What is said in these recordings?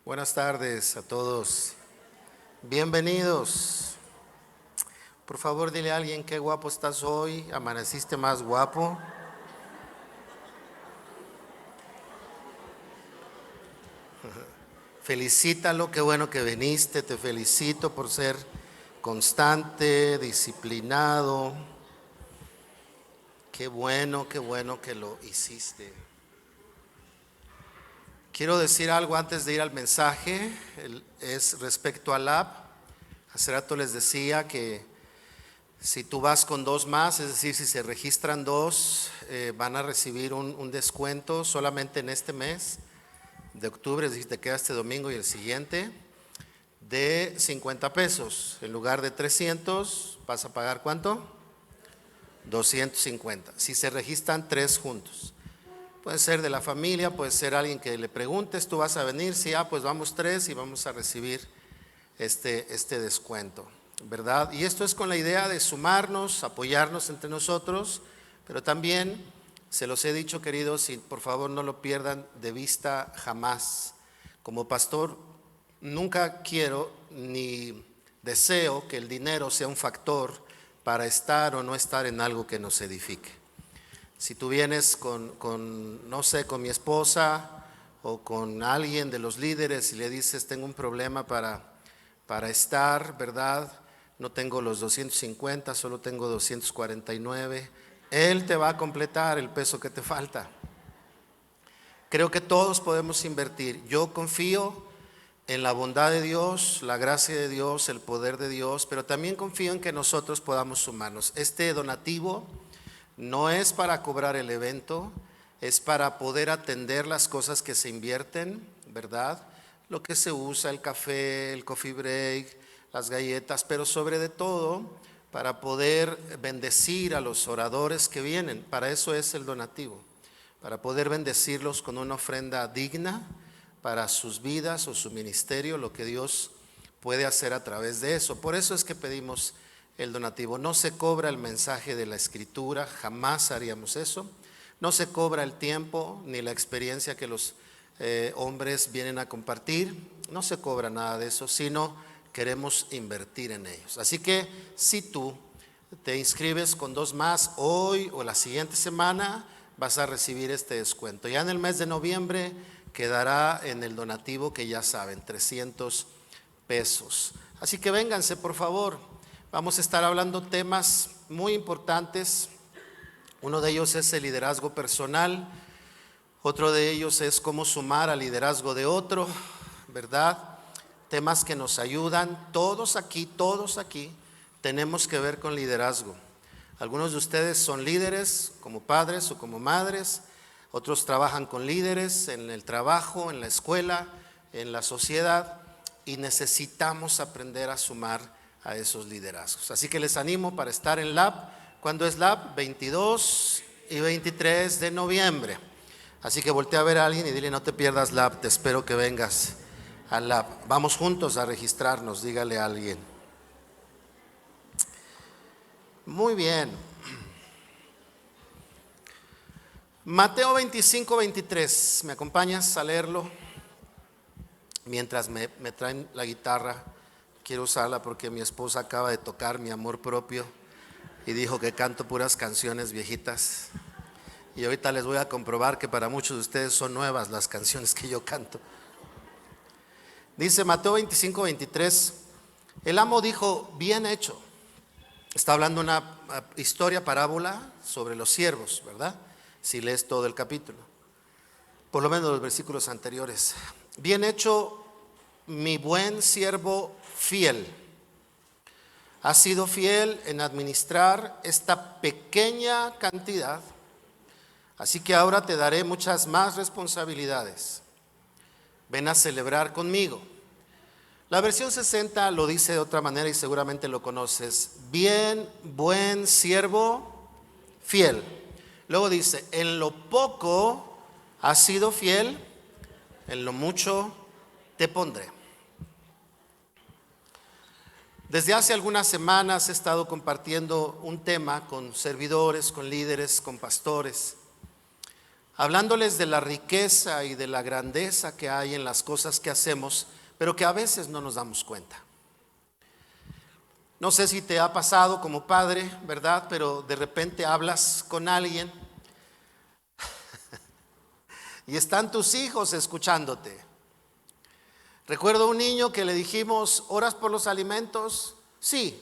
Buenas tardes a todos. Bienvenidos. Por favor, dile a alguien qué guapo estás hoy. Amaneciste más guapo. Felicítalo, qué bueno que viniste. Te felicito por ser constante, disciplinado. Qué bueno que lo hiciste. Quiero decir algo antes de ir al mensaje. Es respecto al app. Hace rato les decía que si tú vas con dos más, es decir, si se registran dos, van a recibir un descuento solamente en este mes de octubre, es decir, te queda este domingo y el siguiente, de 50 pesos. En lugar de 300, vas a pagar ¿cuánto? 250. Si se registran tres juntos. Puede ser de la familia, puede ser alguien que le preguntes, tú vas a venir, sí, pues vamos tres y vamos a recibir este descuento, ¿verdad? Y esto es con la idea de sumarnos, apoyarnos entre nosotros, pero también se los he dicho, queridos, y por favor no lo pierdan de vista jamás. Como pastor, nunca quiero ni deseo que el dinero sea un factor para estar o no estar en algo que nos edifique. Si tú vienes no sé, con mi esposa o con alguien de los líderes y le dices, tengo un problema para estar, ¿verdad? No tengo los 250, solo tengo 249. Él te va a completar el peso que te falta. Creo que todos podemos invertir. Yo confío en la bondad de Dios, la gracia de Dios, el poder de Dios, pero también confío en que nosotros podamos sumarnos. Este donativo no es para cobrar el evento, es para poder atender las cosas que se invierten, ¿verdad? Lo que se usa, el café, el coffee break, las galletas, pero sobre de todo para poder bendecir a los oradores que vienen. Para eso es el donativo, para poder bendecirlos con una ofrenda digna para sus vidas o su ministerio, lo que Dios puede hacer a través de eso. Por eso es que pedimos el donativo. No se cobra el mensaje de la escritura, jamás haríamos eso. No se cobra el tiempo ni la experiencia que los hombres vienen a compartir. No se cobra nada de eso, sino queremos invertir en ellos. Así que si tú te inscribes con dos más hoy o la siguiente semana, vas a recibir este descuento. Ya en el mes de noviembre quedará en el donativo que ya saben, 300 pesos. Así que vénganse, por favor. Vamos a estar hablando temas muy importantes. Uno de ellos es el liderazgo personal. Otro de ellos es cómo sumar al liderazgo de otro, ¿verdad? Temas que nos ayudan. Todos aquí tenemos que ver con liderazgo. Algunos de ustedes son líderes como padres o como madres. Otros trabajan con líderes en el trabajo, en la escuela, en la sociedad. Y necesitamos aprender a sumar a esos liderazgos. Así que les animo para estar en Lab. ¿Cuándo es Lab? 22 y 23 de noviembre. Así que voltea a ver a alguien y dile, no te pierdas Lab, te espero que vengas al Lab. Vamos juntos a registrarnos, dígale a alguien. Muy bien. Mateo 25, 23. ¿Me acompañas a leerlo? Mientras me traen la guitarra. Quiero usarla porque mi esposa acaba de tocar Mi Amor Propio y dijo que canto puras canciones viejitas. Y ahorita les voy a comprobar que para muchos de ustedes son nuevas las canciones que yo canto. Dice Mateo 25, 23. El amo dijo, bien hecho. Está hablando una historia, parábola sobre los siervos, ¿verdad? Si lees todo el capítulo, por lo menos los versículos anteriores. Bien hecho, mi buen siervo fiel. Has sido fiel en administrar esta pequeña cantidad, así que ahora te daré muchas más responsabilidades. Ven a celebrar conmigo. La versión 60 lo dice de otra manera y seguramente lo conoces. Bien, buen siervo fiel. Luego dice, en lo poco has sido fiel, en lo mucho te pondré. Desde hace algunas semanas he estado compartiendo un tema con servidores, con líderes, con pastores, hablándoles de la riqueza y de la grandeza que hay en las cosas que hacemos, pero que a veces no nos damos cuenta. No sé si te ha pasado como padre, ¿verdad? Pero de repente hablas con alguien y están tus hijos escuchándote. Recuerdo un niño que le dijimos: ¿oras por los alimentos? Sí.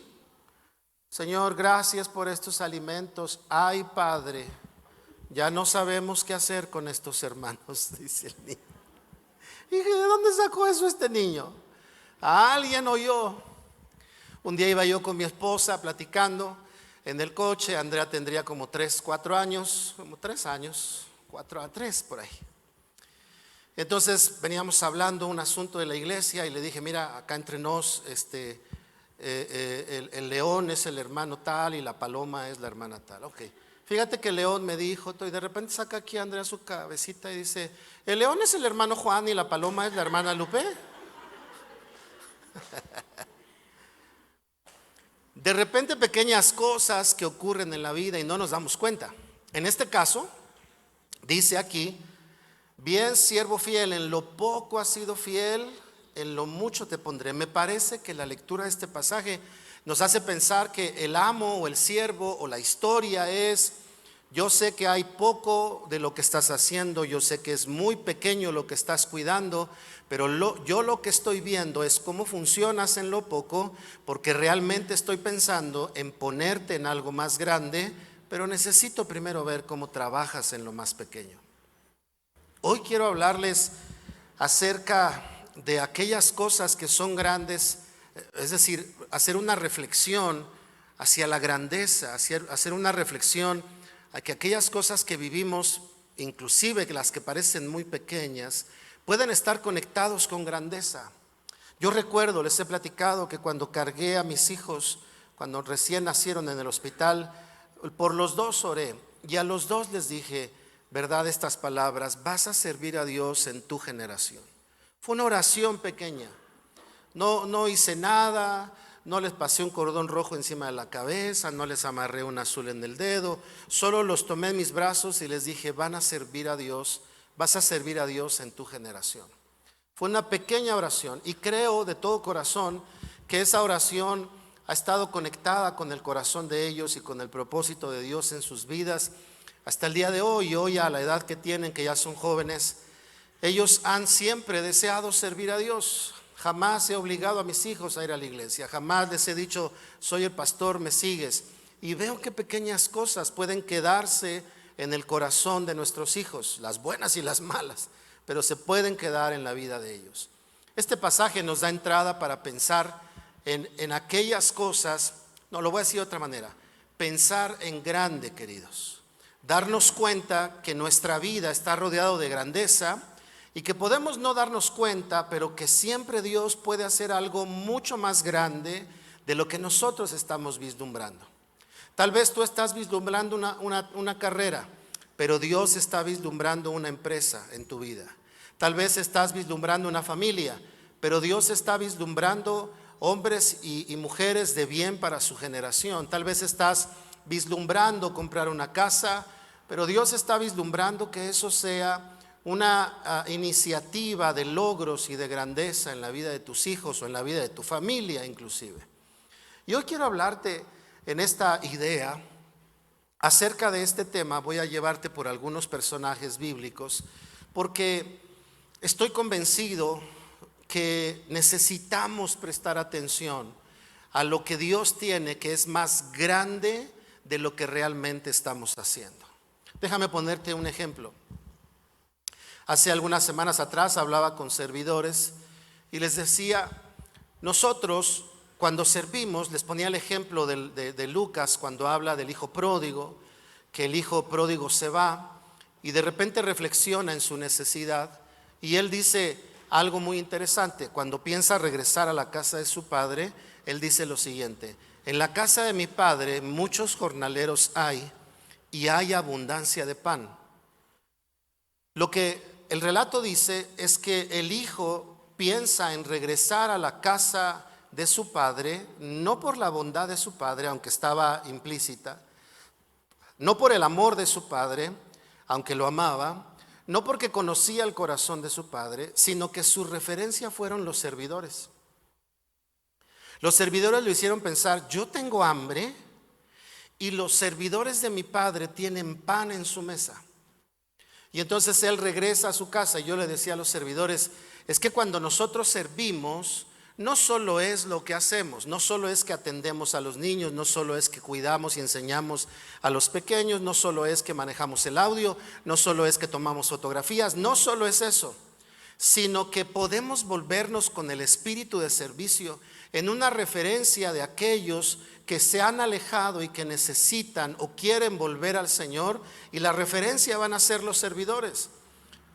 Señor, gracias por estos alimentos. Ay, Padre, ya no sabemos qué hacer con estos hermanos, dice el niño. Y dije: ¿de dónde sacó eso este niño? Alguien oyó. Un día iba yo con mi esposa platicando en el coche. Andrea tendría como 3 años, como 3 años, 4 a 3 por ahí. Entonces veníamos hablando un asunto de la iglesia y le dije: mira, acá entre nos, el león es el hermano tal y la paloma es la hermana tal. Ok, fíjate que el león me dijo, y de repente saca aquí a Andrea su cabecita y dice: el león es el hermano Juan y la paloma es la hermana Lupe. De repente pequeñas cosas que ocurren en la vida y no nos damos cuenta. En este caso, dice aquí: bien, siervo fiel, en lo poco has sido fiel, en lo mucho te pondré. Me parece que la lectura de este pasaje nos hace pensar que el amo o el siervo o la historia es: yo sé que hay poco de lo que estás haciendo, yo sé que es muy pequeño lo que estás cuidando, pero yo lo que estoy viendo es cómo funcionas en lo poco, porque realmente estoy pensando en ponerte en algo más grande, pero necesito primero ver cómo trabajas en lo más pequeño. Hoy quiero hablarles acerca de aquellas cosas que son grandes, es decir, hacer una reflexión hacia la grandeza, hacer una reflexión a que aquellas cosas que vivimos, inclusive las que parecen muy pequeñas, pueden estar conectados con grandeza. Yo recuerdo, les he platicado que cuando cargué a mis hijos, cuando recién nacieron en el hospital, por los dos oré y a los dos les dije, ¿verdad?, estas palabras: vas a servir a Dios en tu generación. Fue una oración pequeña, no hice nada, no les pasé un cordón rojo encima de la cabeza, no les amarré un azul en el dedo, solo los tomé en mis brazos y les dije: van a servir a Dios, vas a servir a Dios en tu generación. Fue una pequeña oración y creo de todo corazón que esa oración ha estado conectada con el corazón de ellos y con el propósito de Dios en sus vidas hasta el día de hoy. Y hoy, a la edad que tienen, que ya son jóvenes, ellos han siempre deseado servir a Dios. Jamás he obligado a mis hijos a ir a la iglesia, jamás les he dicho: soy el pastor, me sigues. Y veo que pequeñas cosas pueden quedarse en el corazón de nuestros hijos, las buenas y las malas, pero se pueden quedar en la vida de ellos. Este pasaje nos da entrada para pensar en aquellas cosas. No, lo voy a decir de otra manera: pensar en grande, queridos. Darnos cuenta que nuestra vida está rodeado de grandeza y que podemos no darnos cuenta, pero que siempre Dios puede hacer algo mucho más grande de lo que nosotros estamos vislumbrando. Tal vez tú estás vislumbrando una carrera, pero Dios está vislumbrando una empresa en tu vida. Tal vez estás vislumbrando una familia, pero Dios está vislumbrando hombres y mujeres de bien para su generación. Tal vez estás vislumbrando comprar una casa, pero Dios está vislumbrando que eso sea una iniciativa de logros y de grandeza en la vida de tus hijos o en la vida de tu familia inclusive. Y hoy quiero hablarte en esta idea acerca de este tema. Voy a llevarte por algunos personajes bíblicos porque estoy convencido que necesitamos prestar atención a lo que Dios tiene, que es más grande de lo que realmente estamos haciendo. Déjame ponerte un ejemplo. Hace algunas semanas atrás hablaba con servidores y les decía: nosotros cuando servimos, les ponía el ejemplo de Lucas cuando habla del hijo pródigo, que el hijo pródigo se va y de repente reflexiona en su necesidad y él dice algo muy interesante. Cuando piensa regresar a la casa de su padre, él dice lo siguiente: en la casa de mi padre muchos jornaleros hay y hay abundancia de pan. Lo que el relato dice es que el hijo piensa en regresar a la casa de su padre, no por la bondad de su padre, aunque estaba implícita, no por el amor de su padre, aunque lo amaba, no porque conocía el corazón de su padre, sino que su referencia fueron los servidores. Los servidores lo hicieron pensar: yo tengo hambre y los servidores de mi padre tienen pan en su mesa. Y entonces él regresa a su casa, y yo le decía a los servidores: es que cuando nosotros servimos, no solo es lo que hacemos, no solo es que atendemos a los niños, no solo es que cuidamos y enseñamos a los pequeños, no solo es que manejamos el audio, no solo es que tomamos fotografías, no solo es eso, sino que podemos volvernos con el espíritu de servicio en una referencia de aquellos que se han alejado y que necesitan o quieren volver al Señor, y la referencia van a ser los servidores.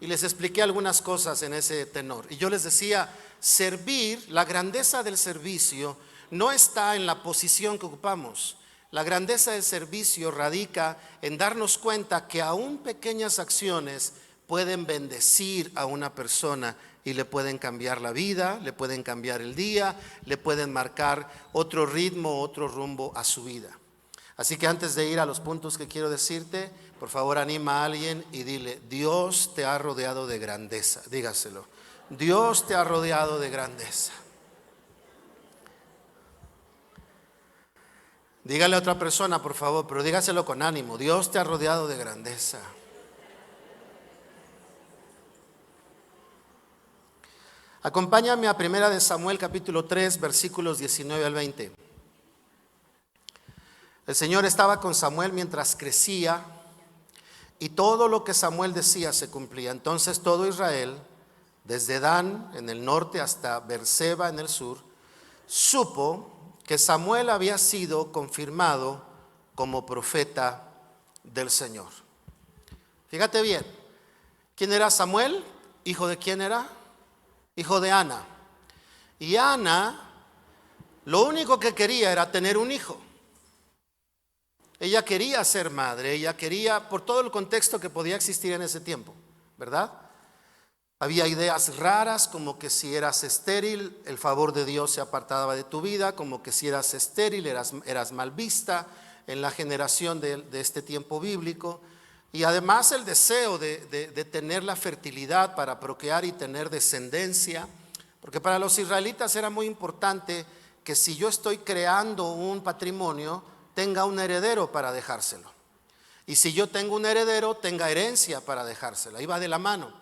Y les expliqué algunas cosas en ese tenor, y yo les decía: servir, la grandeza del servicio no está en la posición que ocupamos. La grandeza del servicio radica en darnos cuenta que aún pequeñas acciones pueden bendecir a una persona y le pueden cambiar la vida, le pueden cambiar el día, le pueden marcar otro ritmo, otro rumbo a su vida. Así que antes de ir a los puntos que quiero decirte, por favor anima a alguien y dile: Dios te ha rodeado de grandeza. Dígaselo: Dios te ha rodeado de grandeza. Dígale a otra persona, por favor, pero dígaselo con ánimo: Dios te ha rodeado de grandeza. Acompáñame a 1 Samuel capítulo 3, versículos 19 al 20. El Señor estaba con Samuel mientras crecía, y todo lo que Samuel decía se cumplía. Entonces todo Israel, desde Dan en el norte hasta Beerseba en el sur, supo que Samuel había sido confirmado como profeta del Señor. Fíjate bien, ¿quién era Samuel? ¿Hijo de quién era? Hijo de Ana. Y Ana lo único que quería era tener un hijo. Ella quería ser madre, ella quería, por todo el contexto que podía existir en ese tiempo, ¿verdad? Había ideas raras, como que si eras estéril, el favor de Dios se apartaba de tu vida, como que si eras estéril, eras mal vista en la generación de este tiempo bíblico. Y además el deseo de tener la fertilidad para procrear y tener descendencia, porque para los israelitas era muy importante que si yo estoy creando un patrimonio, tenga un heredero para dejárselo. Y si yo tengo un heredero, tenga herencia para dejársela. Iba de la mano.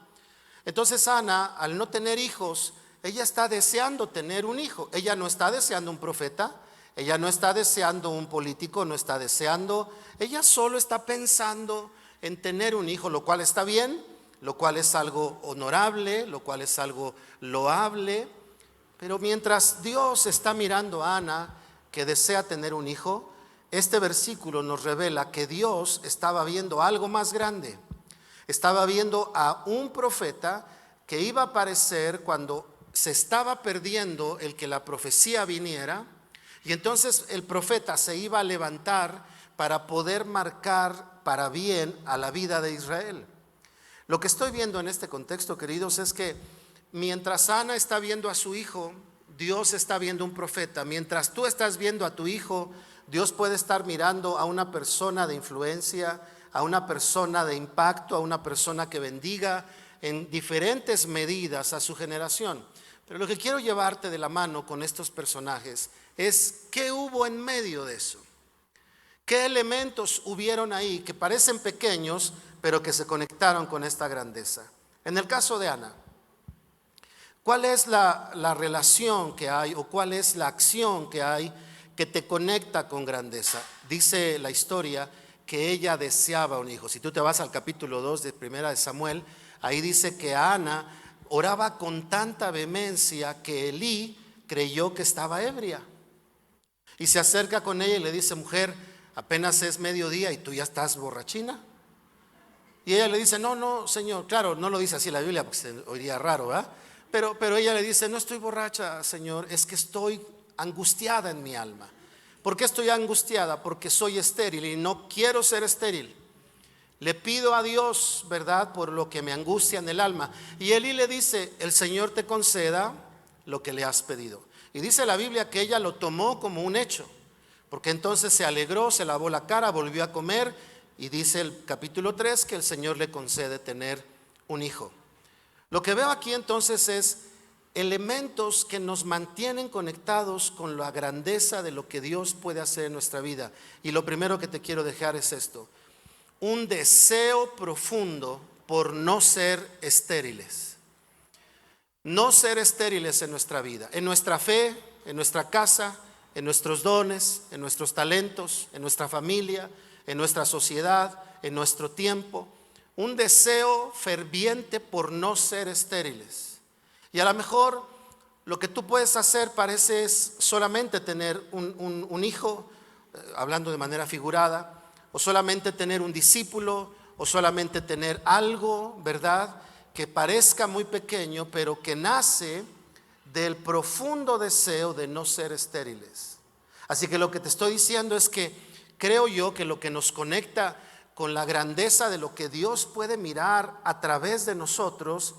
Entonces Ana, al no tener hijos, ella está deseando tener un hijo. Ella no está deseando un profeta, ella no está deseando un político, no está deseando, ella solo está pensando en tener un hijo, lo cual está bien, lo cual es algo honorable, lo cual es algo loable. Pero mientras Dios está mirando a Ana, que desea tener un hijo, este versículo nos revela que Dios estaba viendo algo más grande. Estaba viendo a un profeta que iba a aparecer cuando se estaba perdiendo el que la profecía viniera, y entonces el profeta se iba a levantar para poder marcar para bien a la vida de Israel. Lo que estoy viendo en este contexto, queridos, es que mientras Ana está viendo a su hijo, Dios está viendo un profeta. Mientras tú estás viendo a tu hijo, Dios puede estar mirando a una persona de influencia, a una persona de impacto, a una persona que bendiga en diferentes medidas a su generación. Pero lo que quiero llevarte de la mano con estos personajes es qué hubo en medio de eso. ¿Qué elementos hubieron ahí que parecen pequeños, pero que se conectaron con esta grandeza? En el caso de Ana, ¿cuál es la relación que hay o cuál es la acción que hay que te conecta con grandeza? Dice la historia que ella deseaba un hijo. Si tú te vas al capítulo 2 de 1 de Samuel, ahí dice que Ana oraba con tanta vehemencia que Elí creyó que estaba ebria. Y se acerca con ella y le dice: mujer, apenas es mediodía y tú ya estás borrachina. Y ella le dice: no, Señor. Claro, no lo dice así la Biblia porque se oiría raro, ¿verdad? Pero ella le dice: no estoy borracha, Señor, es que estoy angustiada en mi alma. ¿Por qué estoy angustiada? Porque soy estéril y no quiero ser estéril. Le pido a Dios, ¿verdad?, por lo que me angustia en el alma. Y Elí le dice: el Señor te conceda lo que le has pedido. Y dice la Biblia que ella lo tomó como un hecho, porque entonces se alegró, se lavó la cara, volvió a comer Y dice el capítulo 3 que el Señor le concede tener un hijo. Lo que veo aquí entonces es elementos que nos mantienen conectados con la grandeza de lo que Dios puede hacer en nuestra vida. Y lo primero que te quiero dejar es esto: un deseo profundo por no ser estériles. No ser estériles en nuestra vida, en nuestra fe, en nuestra casa, en nuestros dones, en nuestros talentos, en nuestra familia, en nuestra sociedad, en nuestro tiempo. Un deseo ferviente por no ser estériles. Y a lo mejor lo que tú puedes hacer parece es solamente tener un hijo, hablando de manera figurada, o solamente tener un discípulo, o solamente tener algo, ¿verdad?, que parezca muy pequeño, pero que nace del profundo deseo de no ser estériles. Así que lo que te estoy diciendo es que creo yo que lo que nos conecta con la grandeza de lo que Dios puede mirar a través de nosotros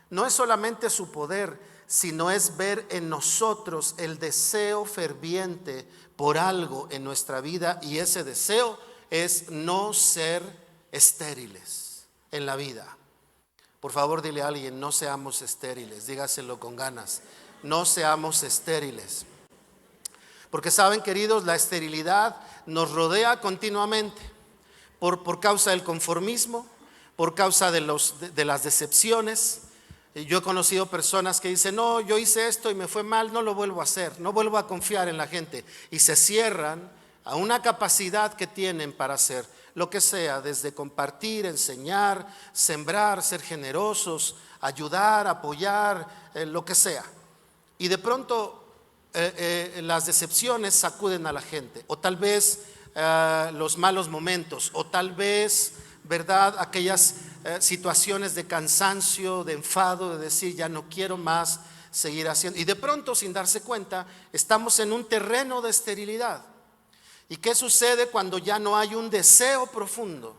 no es solamente su poder, sino es ver en nosotros el deseo ferviente por algo en nuestra vida, y ese deseo es no ser estériles en la vida. Por favor, dile a alguien: no seamos estériles. Dígaselo con ganas: no seamos estériles. Porque saben, queridos, la esterilidad nos rodea continuamente por causa del conformismo, por causa de las decepciones. Yo he conocido personas que dicen: no, yo hice esto y me fue mal, no lo vuelvo a hacer, no vuelvo a confiar en la gente, y se cierran a una capacidad que tienen para hacer lo que sea, desde compartir, enseñar, sembrar, ser generosos, ayudar, apoyar, lo que sea. Y de pronto las decepciones sacuden a la gente, o tal vez los malos momentos, o tal vez, ¿verdad?, aquellas situaciones de cansancio, de enfado, de decir: ya no quiero más seguir haciendo. Y de pronto, sin darse cuenta, estamos en un terreno de esterilidad. ¿Y qué sucede cuando ya no hay un deseo profundo?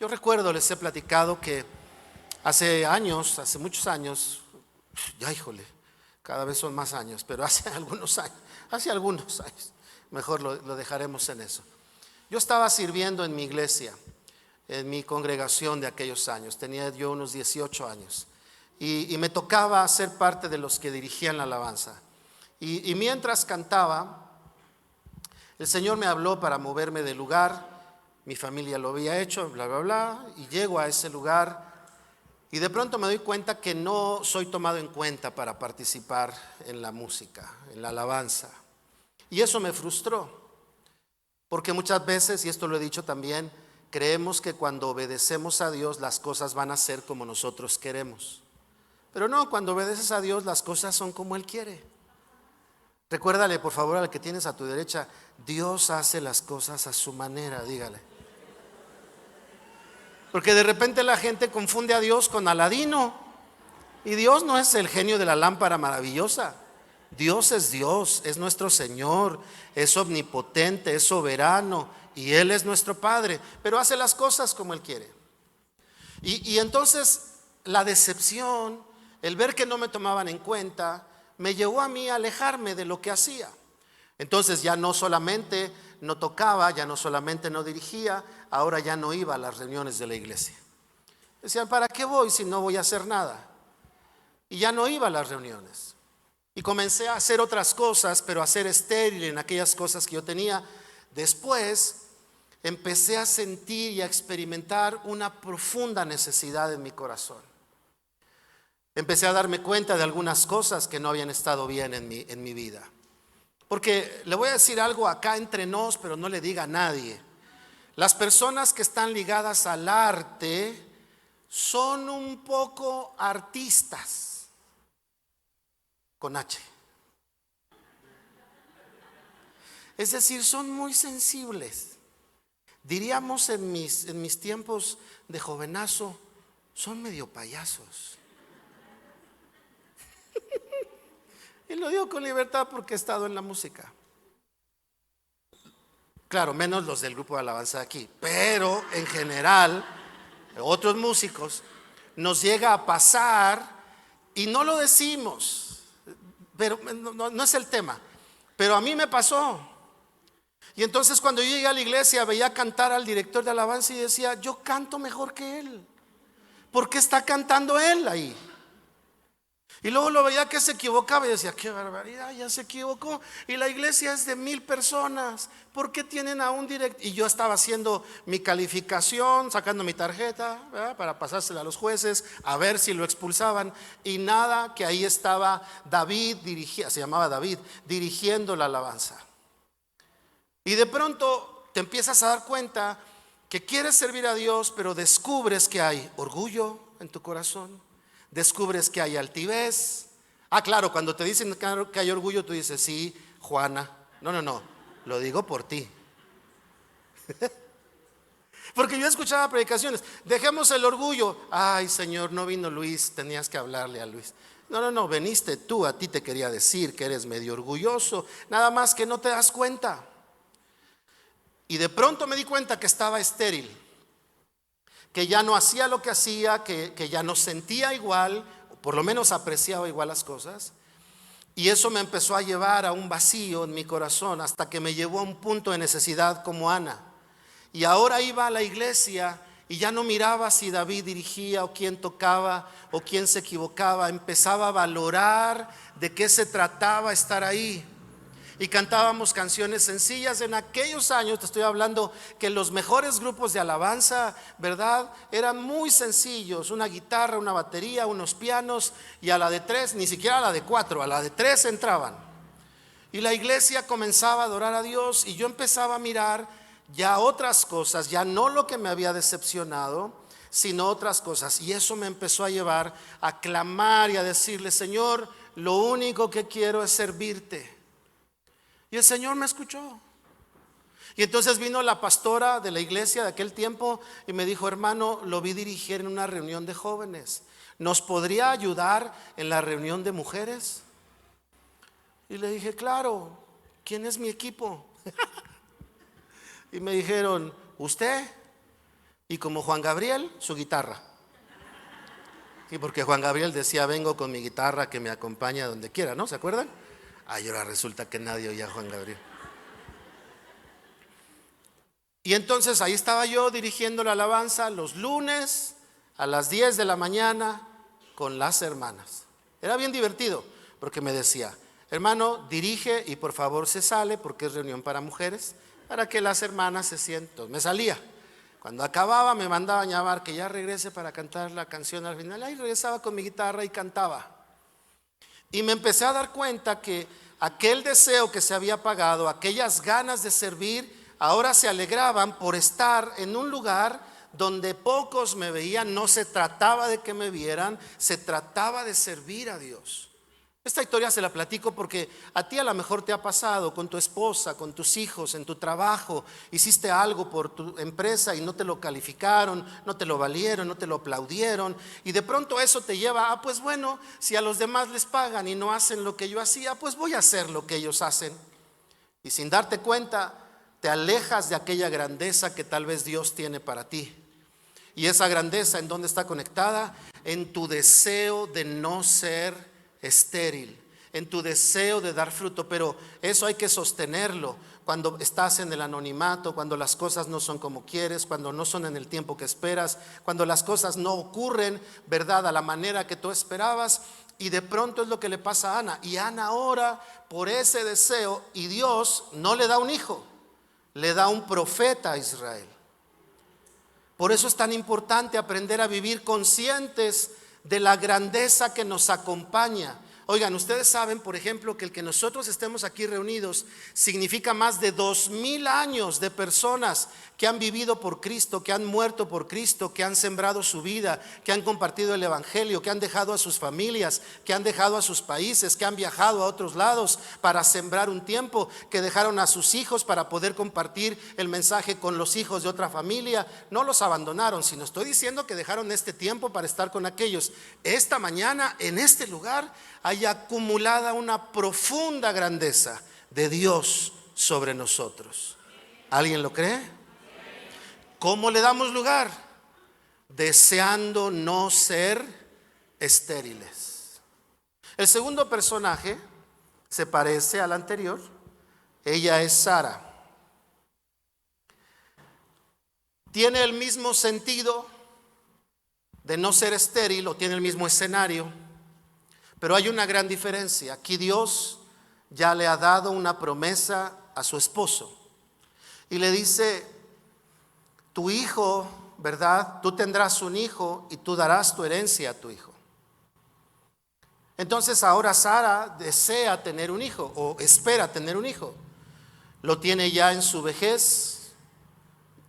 Yo recuerdo, les he platicado que hace muchos años, ya híjole, cada vez son más años, pero hace algunos años, mejor lo dejaremos en eso. Yo estaba sirviendo en mi iglesia, en mi congregación de aquellos años. Tenía yo unos 18 años y me tocaba ser parte de los que dirigían la alabanza. Y mientras cantaba, el Señor me habló para moverme de lugar. Mi familia lo había hecho, bla, bla, bla, y llego a ese lugar y de pronto me doy cuenta que no soy tomado en cuenta para participar en la música, en la alabanza. Y eso me frustró, porque muchas veces, y esto lo he dicho también, creemos que cuando obedecemos a Dios las cosas van a ser como nosotros queremos. Pero no, cuando obedeces a Dios las cosas son como Él quiere. Recuérdale, por favor, al que tienes a tu derecha: Dios hace las cosas a su manera. Dígale. Porque de repente la gente confunde a Dios con Aladino, y Dios no es el genio de la lámpara maravillosa. Dios, es nuestro Señor, es omnipotente, es soberano, y Él es nuestro Padre, pero hace las cosas como Él quiere. Y entonces la decepción, el ver que no me tomaban en cuenta, me llevó a mí a alejarme de lo que hacía. Entonces ya no solamente no tocaba, ya no solamente no dirigía, ahora ya no iba a las reuniones de la iglesia. Decían: ¿para qué voy si no voy a hacer nada? Y ya no iba a las reuniones. Y comencé a hacer otras cosas, pero a ser estéril en aquellas cosas que yo tenía. Después empecé a sentir y a experimentar una profunda necesidad en mi corazón. Empecé a darme cuenta de algunas cosas que no habían estado bien en mi vida. Porque le voy a decir algo acá entre nos, pero no le diga a nadie. Las personas que están ligadas al arte son un poco artistas, con H. Es decir, son muy sensibles. Diríamos en mis tiempos de jovenazo, son medio payasos. Y lo digo con libertad porque he estado en la música. Claro, menos los del grupo de alabanza de aquí, pero en general, otros músicos, nos llega a pasar y no lo decimos, pero no es el tema. Pero a mí me pasó. Y entonces cuando yo llegué a la iglesia veía cantar al director de alabanza y decía, yo canto mejor que él. ¿Por qué está cantando él ahí? Y luego lo veía que se equivocaba y decía, qué barbaridad, ya se equivocó. Y la iglesia es de 1000 personas. ¿Por qué tienen a un director? Y yo estaba haciendo mi calificación, sacando mi tarjeta, ¿verdad?, para pasársela a los jueces, a ver si lo expulsaban. Y nada, que ahí estaba David, se llamaba David, dirigiendo la alabanza. Y de pronto te empiezas a dar cuenta que quieres servir a Dios, pero descubres que hay orgullo en tu corazón. Descubres que hay altivez. Claro, cuando te dicen que hay orgullo, tú dices, sí, Juana. No, lo digo por ti. Porque yo escuchaba predicaciones, dejemos el orgullo. Ay, Señor, no vino Luis, tenías que hablarle a Luis. No, veniste tú, a ti te quería decir que eres medio orgulloso, nada más que no te das cuenta. Y de pronto me di cuenta que estaba estéril, que ya no hacía lo que hacía, que ya no sentía igual, por lo menos apreciaba igual las cosas. Y eso me empezó a llevar a un vacío en mi corazón, hasta que me llevó a un punto de necesidad como Ana. Y ahora iba a la iglesia y ya no miraba si David dirigía o quién tocaba o quién se equivocaba. Empezaba a valorar de qué se trataba estar ahí. Y cantábamos canciones sencillas. En aquellos años, te estoy hablando que los mejores grupos de alabanza, ¿verdad?, eran muy sencillos. Una guitarra, una batería, unos pianos, y a la de 3, ni siquiera a la de 4, a la de 3 entraban. Y la iglesia comenzaba a adorar a Dios, y yo empezaba a mirar ya otras cosas, ya no lo que me había decepcionado, sino otras cosas. Y eso me empezó a llevar a clamar y a decirle, Señor, lo único que quiero es servirte. Y el Señor me escuchó. Y entonces vino la pastora de la iglesia de aquel tiempo y me dijo, hermano, lo vi dirigir en una reunión de jóvenes, ¿nos podría ayudar en la reunión de mujeres? Y le dije, claro, ¿quién es mi equipo? Y me dijeron, usted, y como Juan Gabriel, su guitarra. Y porque Juan Gabriel decía, vengo con mi guitarra que me acompaña donde quiera, ¿no? ¿Se acuerdan? Y ahora resulta que nadie oía a Juan Gabriel. Y entonces ahí estaba yo dirigiendo la alabanza los lunes a las 10 de la mañana con las hermanas. Era bien divertido porque me decía, hermano, dirige y por favor se sale porque es reunión para mujeres, para que las hermanas se sientan. Me salía. Cuando acababa me mandaba a llamar que ya regrese para cantar la canción al final. Ahí regresaba con mi guitarra y cantaba. Y me empecé a dar cuenta que aquel deseo que se había apagado, aquellas ganas de servir, ahora se alegraban por estar en un lugar donde pocos me veían. No se trataba de que me vieran, se trataba de servir a Dios. Esta historia se la platico porque a ti a lo mejor te ha pasado con tu esposa, con tus hijos, en tu trabajo. Hiciste algo por tu empresa y no te lo calificaron, no te lo valieron, no te lo aplaudieron. Y de pronto eso te lleva pues bueno, si a los demás les pagan y no hacen lo que yo hacía, pues voy a hacer lo que ellos hacen. Y sin darte cuenta, te alejas de aquella grandeza que tal vez Dios tiene para ti. Y esa grandeza, ¿en dónde está conectada? En tu deseo de no ser estéril, en tu deseo de dar fruto. Pero eso hay que sostenerlo cuando estás en el anonimato, cuando las cosas no son como quieres, cuando no son en el tiempo que esperas, cuando las cosas no ocurren, ¿verdad?, a la manera que tú esperabas. Y de pronto es lo que le pasa a Ana. Y Ana ora por ese deseo y Dios no le da un hijo, le da un profeta a Israel. Por eso es tan importante aprender a vivir conscientes de la grandeza que nos acompaña. Oigan, ustedes saben, por ejemplo, que el que nosotros estemos aquí reunidos significa más de 2000 años de personas que han vivido por Cristo, que han muerto por Cristo, que han sembrado su vida, que han compartido el evangelio, que han dejado a sus familias, que han dejado a sus países, que han viajado a otros lados para sembrar un tiempo, que dejaron a sus hijos para poder compartir el mensaje con los hijos de otra familia. No los abandonaron, sino estoy diciendo que dejaron este tiempo para estar con aquellos. Esta mañana, en este lugar, hay acumulada una profunda grandeza de Dios sobre nosotros. ¿Alguien lo cree? ¿Cómo le damos lugar? Deseando no ser estériles. El segundo personaje se parece al anterior. Ella es Sara. Tiene el mismo sentido de no ser estéril, o tiene el mismo escenario, pero hay una gran diferencia. Aquí Dios ya le ha dado una promesa a su esposo y le dice: tu hijo, ¿verdad? Tú tendrás un hijo y tú darás tu herencia a tu hijo. Entonces ahora Sara desea tener un hijo, o espera tener un hijo. Lo tiene ya en su vejez.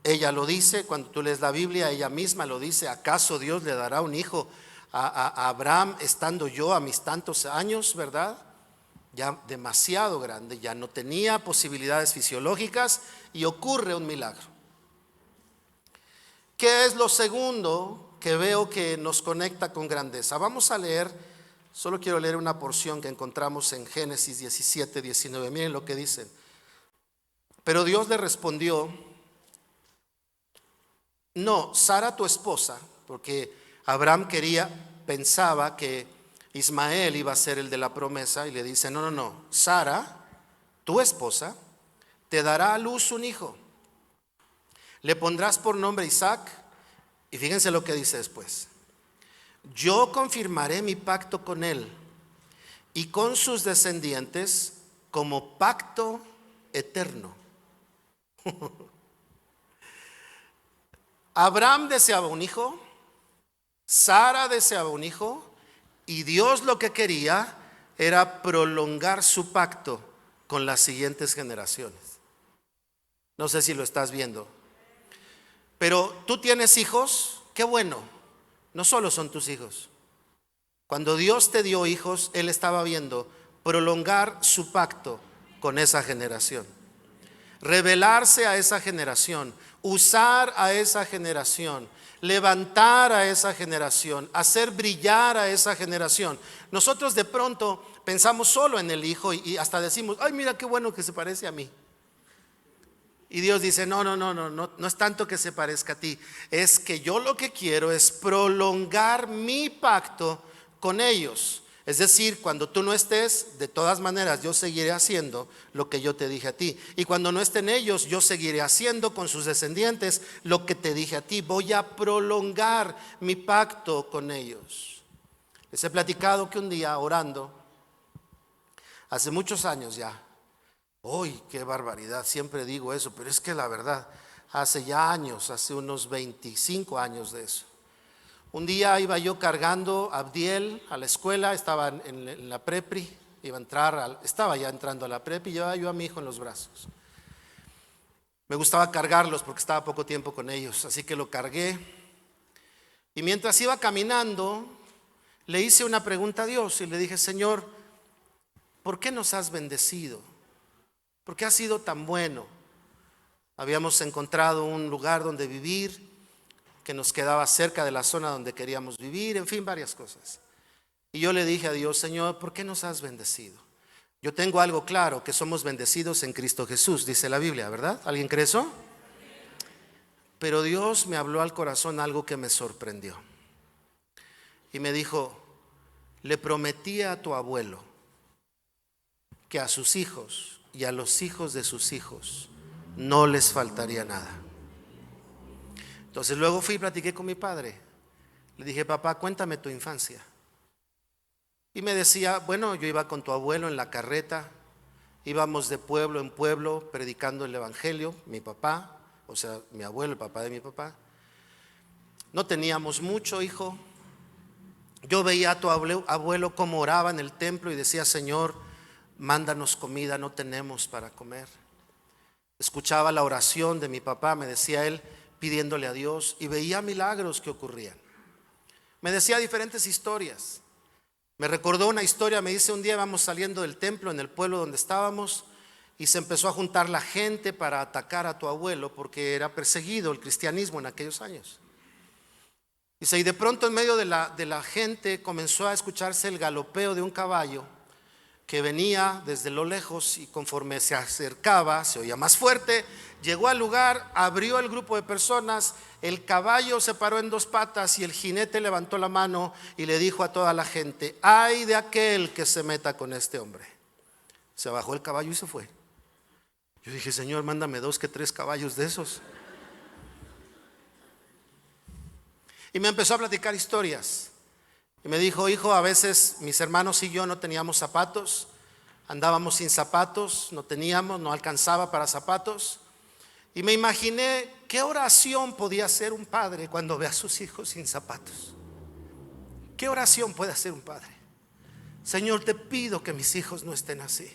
Ella lo dice, cuando tú lees la Biblia, ella misma lo dice: ¿acaso Dios le dará un hijo a Abraham estando yo a mis tantos años, verdad? Ya demasiado grande, ya no tenía posibilidades fisiológicas, y ocurre un milagro. ¿Qué es lo segundo que veo que nos conecta con grandeza? Vamos a leer, solo quiero leer una porción que encontramos en Génesis 17, 19. Miren lo que dice. Pero Dios le respondió: no, Sara tu esposa, porque Abraham pensaba que Ismael iba a ser el de la promesa, y le dice: no, Sara, tu esposa, te dará a luz un hijo. Le pondrás por nombre Isaac. Y fíjense lo que dice después: yo confirmaré mi pacto con él y con sus descendientes como pacto eterno. Abraham deseaba un hijo, Sara deseaba un hijo, y Dios lo que quería era prolongar su pacto con las siguientes generaciones. No sé si lo estás viendo. Pero tú tienes hijos, qué bueno. No solo son tus hijos. Cuando Dios te dio hijos, Él estaba viendo prolongar su pacto con esa generación, revelarse a esa generación, usar a esa generación, levantar a esa generación, hacer brillar a esa generación. Nosotros de pronto pensamos solo en el hijo y hasta decimos: ay, mira qué bueno que se parece a mí. Y Dios dice: no es tanto que se parezca a ti, es que yo lo que quiero es prolongar mi pacto con ellos. Es decir, cuando tú no estés, de todas maneras yo seguiré haciendo lo que yo te dije a ti. Y cuando no estén ellos, yo seguiré haciendo con sus descendientes lo que te dije a ti. Voy a prolongar mi pacto con ellos. Les he platicado que un día orando, hace muchos años ya, uy, qué barbaridad, siempre digo eso, pero es que la verdad, hace ya años, hace unos 25 años de eso. Un día iba yo cargando a Abdiel a la escuela, estaba en la prepri, estaba ya entrando a la prepri, y llevaba yo a mi hijo en los brazos. Me gustaba cargarlos porque estaba poco tiempo con ellos, así que lo cargué. Y mientras iba caminando, le hice una pregunta a Dios y le dije: Señor, ¿por qué nos has bendecido? ¿Por qué has sido tan bueno? Habíamos encontrado un lugar donde vivir que nos quedaba cerca de la zona donde queríamos vivir, en fin, varias cosas. Y yo le dije a Dios: Señor, ¿por qué nos has bendecido? Yo tengo algo claro, que somos bendecidos en Cristo Jesús, dice la Biblia, ¿verdad? ¿Alguien cree eso? Pero Dios me habló al corazón algo que me sorprendió. Y me dijo: le prometí a tu abuelo que a sus hijos y a los hijos de sus hijos no les faltaría nada. Entonces luego fui y platiqué con mi padre. Le dije: papá, cuéntame tu infancia. Y me decía: bueno, yo iba con tu abuelo en la carreta, íbamos de pueblo en pueblo predicando el evangelio. Mi papá, o sea, mi abuelo, el papá de mi papá. No teníamos mucho, hijo. Yo veía a tu abuelo cómo oraba en el templo y decía: Señor, mándanos comida, no tenemos para comer. Escuchaba la oración de mi papá, me decía él, pidiéndole a Dios, y veía milagros que ocurrían. Me decía diferentes historias. Me recordó una historia, me dice: un día íbamos saliendo del templo en el pueblo donde estábamos, y se empezó a juntar la gente para atacar a tu abuelo porque era perseguido el cristianismo en aquellos años. Dice: y de pronto en medio de la gente comenzó a escucharse el galopeo de un caballo que venía desde lo lejos, y conforme se acercaba se oía más fuerte. Llegó al lugar, abrió el grupo de personas, el caballo se paró en dos patas y el jinete levantó la mano y le dijo a toda la gente: ay de aquel que se meta con este hombre. Se bajó el caballo y se fue. Yo dije: Señor, mándame 2 que 3 caballos de esos. Y me empezó a platicar historias. Y me dijo: hijo, a veces mis hermanos y yo no teníamos zapatos, andábamos sin zapatos, no alcanzaba para zapatos. Y me imaginé qué oración podía hacer un padre cuando ve a sus hijos sin zapatos. ¿Qué oración puede hacer un padre? Señor, te pido que mis hijos no estén así.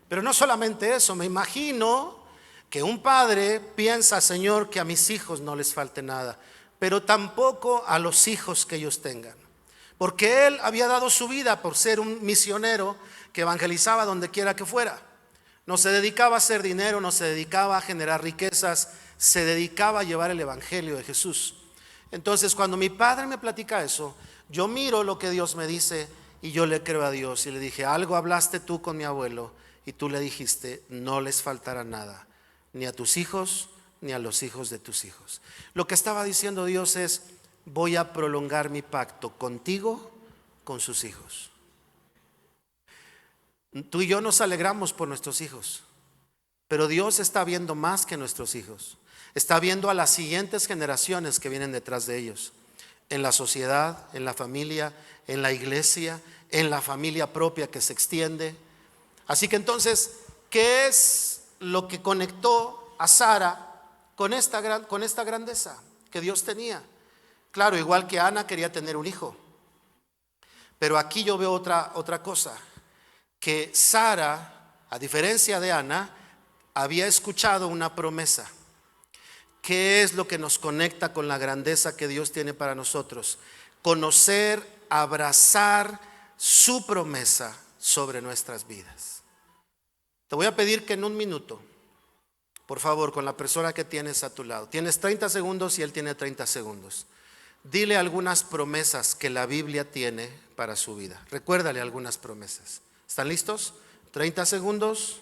Pero no solamente eso, me imagino que un padre piensa: Señor, que a mis hijos no les falte nada, pero tampoco a los hijos que ellos tengan. Porque él había dado su vida por ser un misionero que evangelizaba donde quiera que fuera. No se dedicaba a hacer dinero, no se dedicaba a generar riquezas, se dedicaba a llevar el evangelio de Jesús. Entonces, cuando mi padre me platica eso, yo miro lo que Dios me dice y yo le creo a Dios. Y le dije: algo hablaste tú con mi abuelo y tú le dijiste: no les faltará nada, ni a tus hijos ni a los hijos de tus hijos. Lo que estaba diciendo Dios es: voy a prolongar mi pacto contigo, con sus hijos. Tú y yo nos alegramos por nuestros hijos, pero Dios está viendo más que nuestros hijos. Está viendo a las siguientes generaciones que vienen detrás de ellos, en la sociedad, en la familia, en la iglesia, en la familia propia que se extiende. Así que entonces, ¿qué es lo que conectó a Sara con esta grandeza que Dios tenía? Claro, igual que Ana quería tener un hijo, pero aquí yo veo otra cosa, que Sara, a diferencia de Ana, había escuchado una promesa. ¿Qué es lo que nos conecta con la grandeza que Dios tiene para nosotros? Conocer, abrazar su promesa sobre nuestras vidas. Te voy a pedir que en un minuto, por favor, con la persona que tienes a tu lado, tienes 30 segundos y él tiene 30 segundos. Dile algunas promesas que la Biblia tiene para su vida. Recuérdale algunas promesas. ¿Están listos? 30 segundos.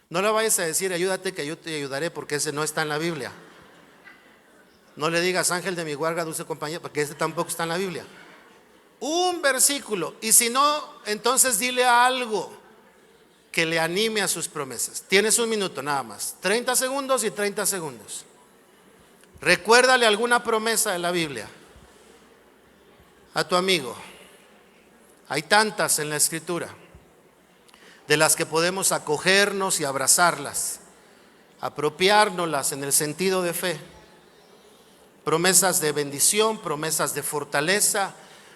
No le vayas a decir: ayúdate que yo te ayudaré, porque ese no está en la Biblia. No le digas: ángel de mi guarda, dulce compañía, porque ese tampoco está en la Biblia. Un versículo. Y si no, entonces dile algo que le anime a sus promesas. Tienes un minuto nada más. 30 segundos y 30 segundos. Recuérdale alguna promesa de la Biblia a tu amigo. Hay tantas en la Escritura de las que podemos acogernos y abrazarlas, apropiárnoslas en el sentido de fe. Promesas de bendición, promesas de fortaleza,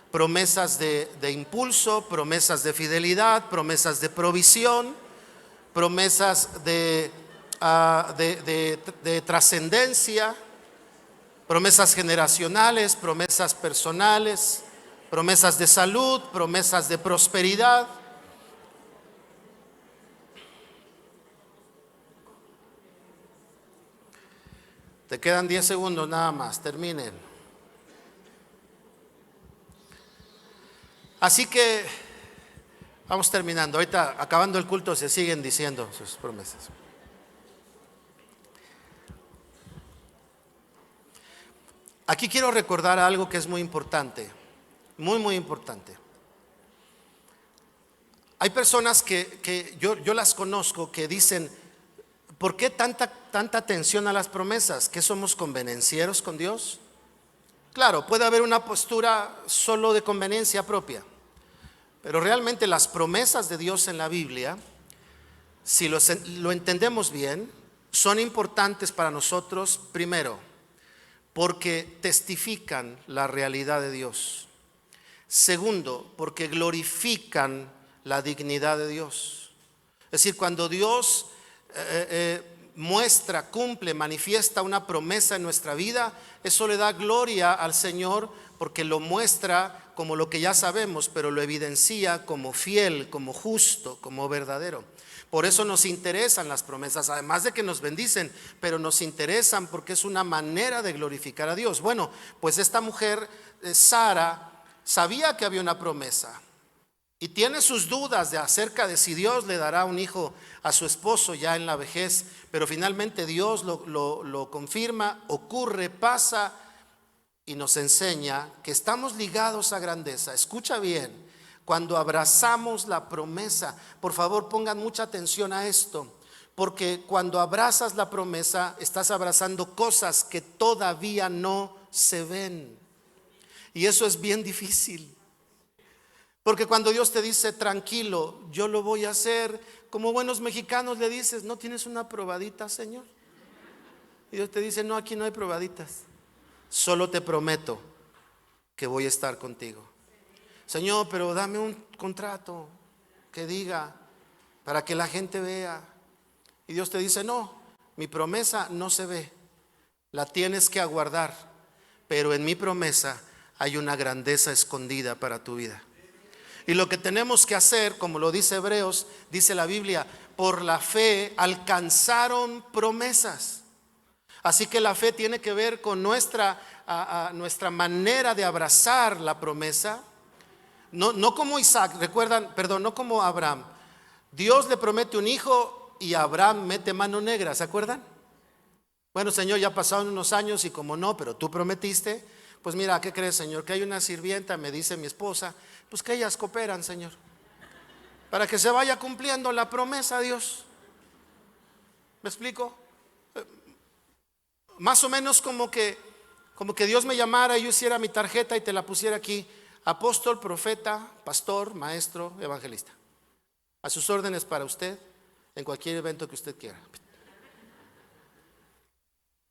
promesas de impulso, promesas de fidelidad, promesas de provisión, promesas de trascendencia, promesas generacionales, promesas personales, promesas de salud, promesas de prosperidad. Te quedan 10 segundos nada más, terminen. Así que vamos terminando. Ahorita, acabando el culto, se siguen diciendo sus promesas. Aquí quiero recordar algo que es muy importante, muy importante. Hay personas que yo las conozco que dicen: ¿por qué tanta atención a las promesas? ¿Que somos convenencieros con Dios? Claro, puede haber una postura solo de conveniencia propia, pero realmente las promesas de Dios en la Biblia, si lo entendemos bien, son importantes para nosotros. Primero, porque testifican la realidad de Dios. Segundo, porque glorifican la dignidad de Dios. Es decir, cuando Dios muestra, cumple, manifiesta una promesa en nuestra vida, eso le da gloria al Señor, porque lo muestra como lo que ya sabemos, pero lo evidencia como fiel, como justo, como verdadero. Por eso nos interesan las promesas, además de que nos bendicen, pero nos interesan porque es una manera de glorificar a Dios. Bueno, pues esta mujer, Sara, sabía que había una promesa y tiene sus dudas acerca de si Dios le dará un hijo a su esposo ya en la vejez, pero finalmente Dios lo confirma, ocurre, pasa y nos enseña que estamos ligados a grandeza. Escucha bien, cuando abrazamos la promesa, por favor pongan mucha atención a esto, porque cuando abrazas la promesa estás abrazando cosas que todavía no se ven. Y eso es bien difícil. Porque cuando Dios te dice, tranquilo, yo lo voy a hacer, como buenos mexicanos le dices, ¿no tienes una probadita, Señor? Y Dios te dice, no, aquí no hay probaditas. Solo te prometo que voy a estar contigo. Señor, pero dame un contrato que diga, para que la gente vea. Y Dios te dice, no, mi promesa no se ve, la tienes que aguardar, pero en mi promesa hay una grandeza escondida para tu vida. Y lo que tenemos que hacer, como lo dice Hebreos, dice la Biblia, por la fe alcanzaron promesas. Así que la fe tiene que ver con nuestra manera de abrazar la promesa. No como Isaac, recuerdan, perdón, no como Abraham. Dios le promete un hijo y Abraham mete mano negra, ¿se acuerdan? Bueno, Señor, ya pasaron unos años y como no, pero tú prometiste. Pues mira, ¿qué crees, Señor? Que hay una sirvienta, me dice mi esposa, pues que ellas cooperan, Señor, para que se vaya cumpliendo la promesa, Dios. ¿Me explico? Más o menos como que Dios me llamara y yo hiciera mi tarjeta y te la pusiera aquí: apóstol, profeta, pastor, maestro, evangelista. A sus órdenes para usted en cualquier evento que usted quiera.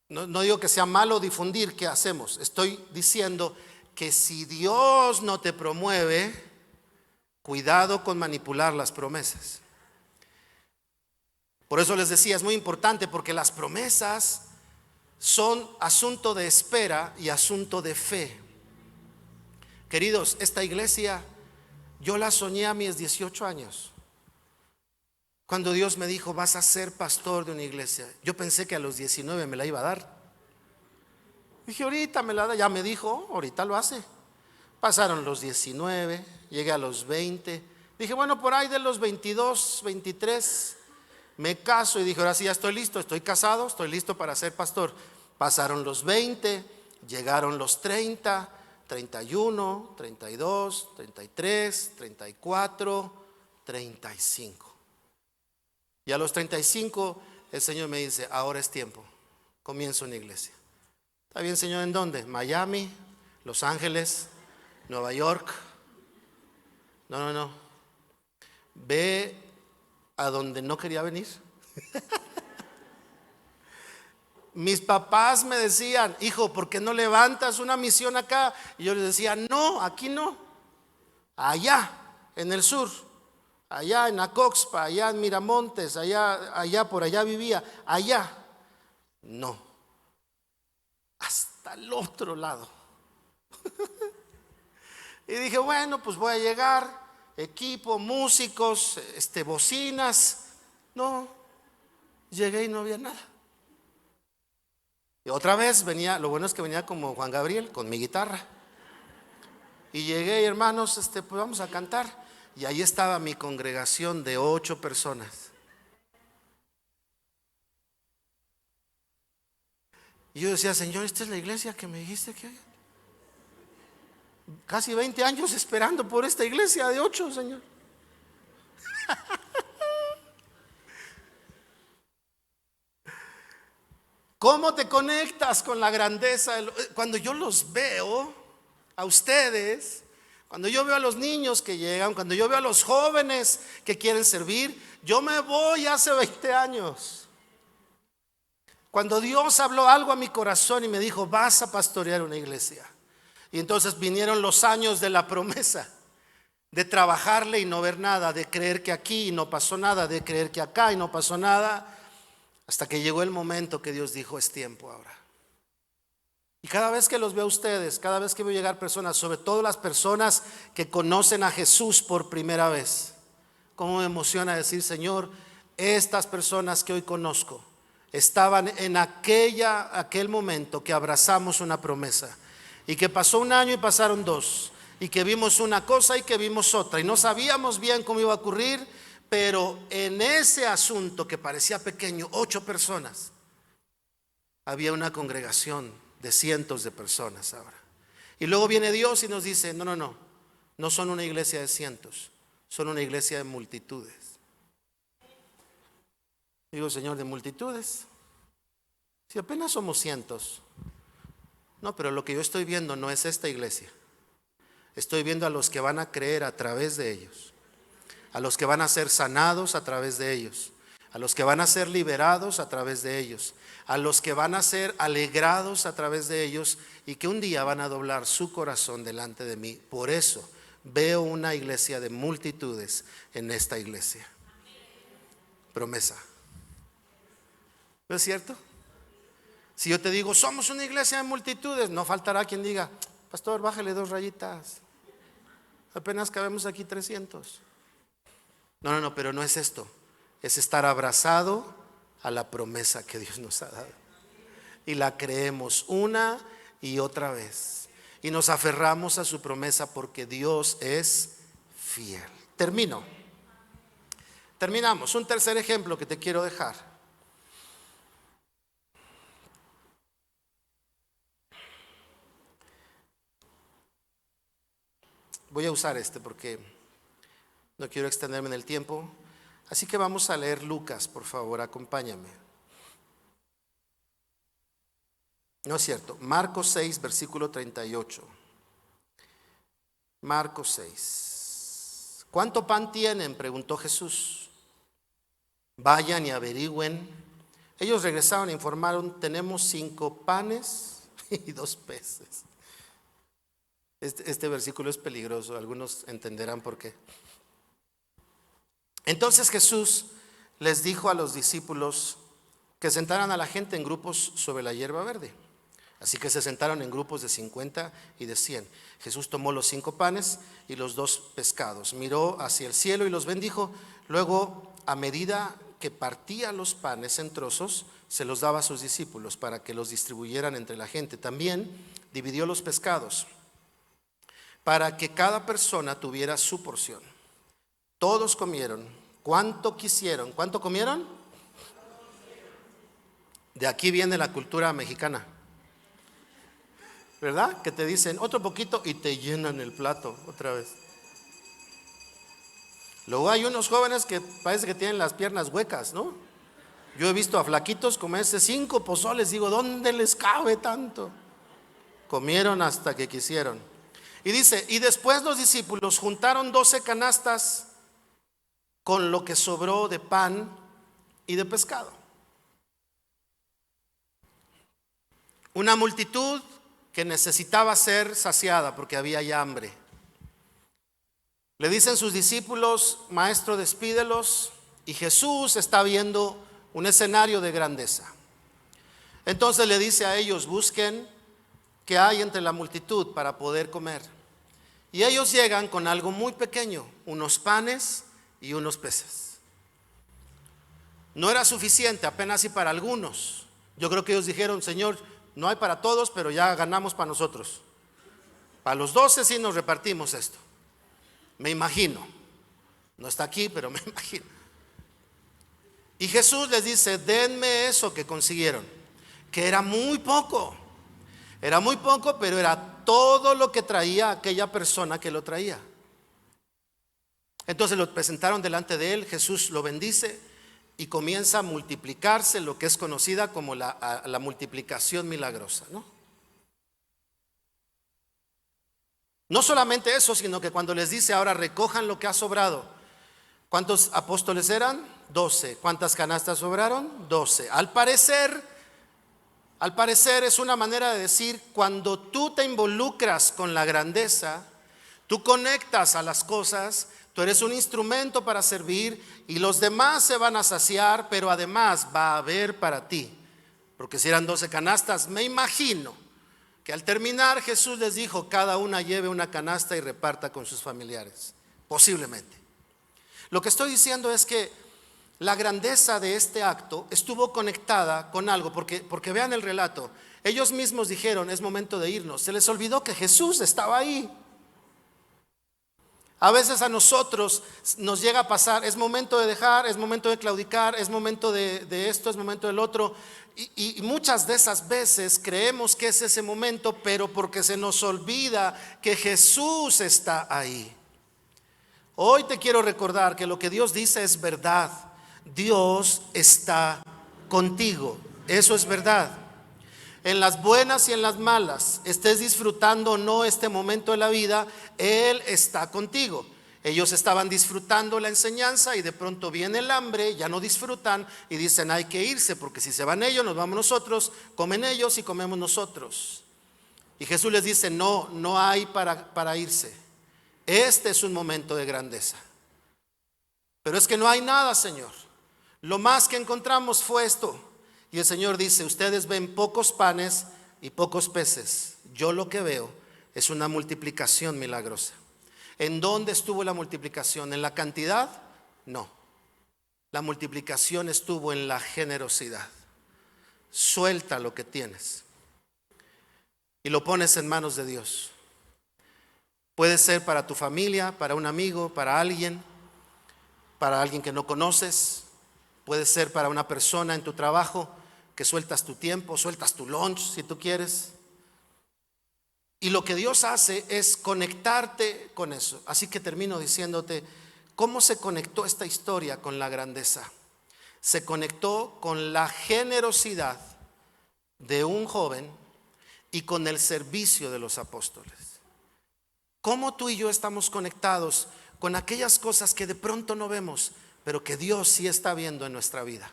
No digo que sea malo difundir qué hacemos. Estoy diciendo que si Dios no te promueve, cuidado con manipular las promesas. Por eso les decía, es muy importante, porque las promesas son asunto de espera y asunto de fe. Queridos, esta iglesia yo la soñé a mis 18 años. Cuando Dios me dijo, vas a ser pastor de una iglesia, yo pensé que a los 19 me la iba a dar. Dije, ahorita me la da, ya me dijo, ahorita lo hace. Pasaron los 19, llegué a los 20. Dije, bueno, por ahí de los 22, 23, me caso. Y dije, ahora sí ya estoy listo, estoy casado, estoy listo para ser pastor. Pasaron los 20, llegaron los 30, 31, 32, 33, 34, 35. Y a los 35 el Señor me dice, ahora es tiempo, comienzo una iglesia. ¿Está bien, Señor? ¿En dónde? Miami, Los Ángeles, Nueva York. No. Ve a donde no quería venir. Mis papás me decían, hijo, ¿por qué no levantas una misión acá? Y yo les decía, no, aquí no. Allá, en el sur. Allá en Acoxpa, allá en Miramontes, allá por allá vivía, allá. No, hasta el otro lado. Y dije, bueno, pues voy a llegar, equipo, músicos, bocinas. No, llegué y no había nada. Y otra vez venía, lo bueno es que venía como Juan Gabriel, con mi guitarra. Y llegué, hermanos, pues vamos a cantar. Y ahí estaba mi congregación de 8 personas. Y yo decía, Señor, esta es la iglesia que me dijiste que hay. Casi 20 años esperando por esta iglesia de 8, Señor. ¿Cómo te conectas con la grandeza? Cuando yo los veo a ustedes, cuando yo veo a los niños que llegan, cuando yo veo a los jóvenes que quieren servir, yo me voy hace 20 años. Cuando Dios habló algo a mi corazón y me dijo, vas a pastorear una iglesia. Y entonces vinieron los años de la promesa, de trabajarle y no ver nada, de creer que aquí no pasó nada, de creer que acá y no pasó nada, hasta que llegó el momento que Dios dijo, es tiempo ahora. Y cada vez que los veo a ustedes, cada vez que veo llegar personas, sobre todo las personas que conocen a Jesús por primera vez, cómo me emociona decir, Señor, estas personas que hoy conozco estaban en aquel momento que abrazamos una promesa, y que pasó un año y pasaron 2, y que vimos una cosa y que vimos otra, y no sabíamos bien cómo iba a ocurrir, pero en ese asunto que parecía pequeño, 8 personas, había una congregación de cientos de personas ahora. Y luego viene Dios y nos dice, no son una iglesia de cientos, son una iglesia de multitudes. Digo, Señor, ¿de multitudes? Si apenas somos cientos. No, pero lo que yo estoy viendo no es esta iglesia, Estoy viendo a los que van a creer a través de ellos, a los que van a ser sanados a través de ellos, a los que van a ser liberados a través de ellos, a los que van a ser alegrados a través de ellos y que un día van a doblar su corazón delante de mí. Por eso veo una iglesia de multitudes en esta iglesia. Promesa. ¿No es cierto? Si yo te digo, somos una iglesia de multitudes, no faltará quien diga, pastor, bájale 2 rayitas. Apenas cabemos aquí 300. No, pero no es esto. Es estar abrazado a la promesa que Dios nos ha dado. Y la creemos una y otra vez. Y nos aferramos a su promesa porque Dios es fiel. Terminamos. Un tercer ejemplo que te quiero dejar. Voy a usar este porque no quiero extenderme en el tiempo. Así que vamos a leer Lucas, por favor, acompáñame. No es cierto, Marcos 6, versículo 38. Marcos 6. ¿Cuánto pan tienen?, preguntó Jesús. Vayan y averigüen. Ellos regresaron e informaron, tenemos 5 panes y 2 peces. Este versículo es peligroso, algunos entenderán por qué. Entonces Jesús les dijo a los discípulos que sentaran a la gente en grupos sobre la hierba verde. Así que se sentaron en grupos de 50 y de 100. Jesús tomó los 5 panes y los 2 pescados, miró hacia el cielo y los bendijo. Luego, a medida que partía los panes en trozos, se los daba a sus discípulos para que los distribuyeran entre la gente. También dividió los pescados para que cada persona tuviera su porción. Todos comieron cuanto quisieron. ¿Cuánto comieron? De aquí viene la cultura mexicana, ¿verdad? Que te dicen otro poquito y te llenan el plato otra vez. Luego hay unos jóvenes que parece que tienen las piernas huecas, ¿no? Yo he visto a flaquitos comerse 5 pozoles. Digo, ¿dónde les cabe tanto? Comieron hasta que quisieron. Y dice, y después los discípulos juntaron 12 canastas con lo que sobró de pan y de pescado. Una multitud que necesitaba ser saciada porque había ya hambre. Le dicen sus discípulos, maestro, despídelos. Y Jesús está viendo un escenario de grandeza. Entonces le dice a ellos, busquen qué hay entre la multitud para poder comer. Y ellos llegan con algo muy pequeño, unos panes y unos peces. No era suficiente, apenas y para algunos. Yo creo que ellos dijeron, Señor, no hay para todos, pero ya ganamos para nosotros. Para los 12 sí nos repartimos esto. Me imagino. No está aquí, pero me imagino. Y Jesús les dice, denme eso que consiguieron, que era muy poco. Era muy poco, pero era todo lo que traía aquella persona que lo traía. Entonces lo presentaron delante de él, Jesús lo bendice y comienza a multiplicarse, lo que es conocida como la multiplicación milagrosa, ¿no? No solamente eso, sino que cuando les dice ahora recojan lo que ha sobrado. ¿Cuántos apóstoles eran? 12. ¿Cuántas canastas sobraron? 12. Al parecer es una manera de decir, cuando tú te involucras con la grandeza, tú conectas a las cosas, tú eres un instrumento para servir y los demás se van a saciar, pero además va a haber para ti. Porque si eran 12 canastas, me imagino que al terminar Jesús les dijo, cada una lleve una canasta y reparta con sus familiares, posiblemente. Lo que estoy diciendo es que la grandeza de este acto estuvo conectada con algo, porque vean el relato. Ellos mismos dijeron, es momento de irnos. Se les olvidó que Jesús estaba ahí. A veces a nosotros nos llega a pasar, es momento de dejar, es momento de claudicar, es momento de esto, es momento del otro. Y muchas de esas veces creemos que es ese momento, pero porque se nos olvida que Jesús está ahí. Hoy te quiero recordar que lo que Dios dice es verdad. Dios está contigo, eso es verdad. En las buenas y en las malas, estés disfrutando o no este momento de la vida, Él está contigo. Ellos estaban disfrutando la enseñanza y de pronto viene el hambre, ya no disfrutan y dicen hay que irse porque si se van ellos nos vamos nosotros, comen ellos y comemos nosotros. Y Jesús les dice no, no hay para irse. Este es un momento de grandeza. Pero es que no hay nada, Señor. Lo más que encontramos fue esto. Y el Señor dice, ustedes ven pocos panes y pocos peces. Yo lo que veo es una multiplicación milagrosa. ¿En dónde estuvo la multiplicación? ¿En la cantidad? No. La multiplicación estuvo en la generosidad. Suelta lo que tienes y lo pones en manos de Dios. Puede ser para tu familia, para un amigo, para alguien que no conoces. Puede ser para una persona en tu trabajo que sueltas tu tiempo, sueltas tu lunch si tú quieres. Y lo que Dios hace es conectarte con eso. Así que termino diciéndote cómo se conectó esta historia con la grandeza. Se conectó con la generosidad de un joven y con el servicio de los apóstoles. ¿Cómo tú y yo estamos conectados con aquellas cosas que de pronto no vemos, pero que Dios sí está viendo en nuestra vida?